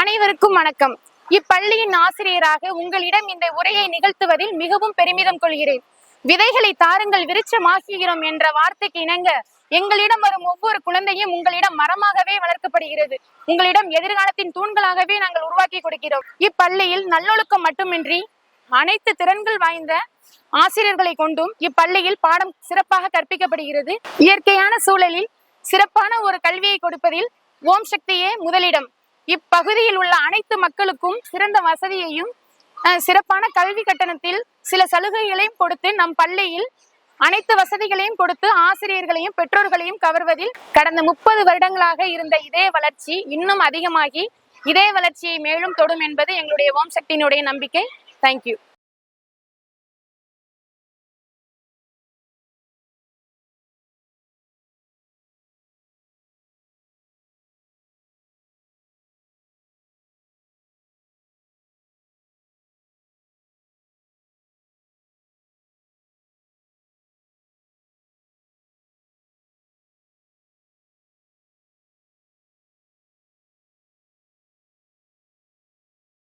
அனைவருக்கும் வணக்கம். இப்பள்ளியின் ஆசிரியராக உங்களிடம் இந்த உரையை நிகழ்த்துவதில் மிகவும் பெருமிதம் கொள்கிறேன். விதைகளை தாருங்கள் விருட்சமாக்குகிறோம் என்ற வார்த்தைக்கு இணங்க எங்களிடம் வரும் ஒவ்வொரு குழந்தையும் உங்களிடம் மரமாகவே வளர்க்கப்படுகிறது. உங்களிடம் எதிர்காலத்தின் தூண்களாகவே நாங்கள் உருவாக்கி கொடுக்கிறோம். இப்பள்ளியில் நல்லொழுக்கம் மட்டுமின்றி அனைத்து திறன்கள் வாய்ந்த ஆசிரியர்களை கொண்டும் இப்பள்ளியில் பாடம் சிறப்பாக கற்பிக்கப்படுகிறது. இயற்கையான சூழலில் சிறப்பான ஒரு கல்வியை கொடுப்பதில் ஓம் சக்தியே முதலிடம். இப்பகுதியில் உள்ள அனைத்து மக்களுக்கும் சிறந்த வசதியையும் சிறப்பான கல்வி கட்டணத்தில் சில சலுகைகளையும் கொடுத்து நம் பள்ளியில் அனைத்து வசதிகளையும் கொடுத்து ஆசிரியர்களையும் பெற்றோர்களையும் கவர்வதில் கடந்த 30 வருடங்களாக இருந்த இதே வளர்ச்சி இன்னும் அதிகமாகி இதே வளர்ச்சியை மேலும் தொடும் என்பது எங்களுடைய ஓம் சக்தியினுடைய நம்பிக்கை. தேங்க்யூ.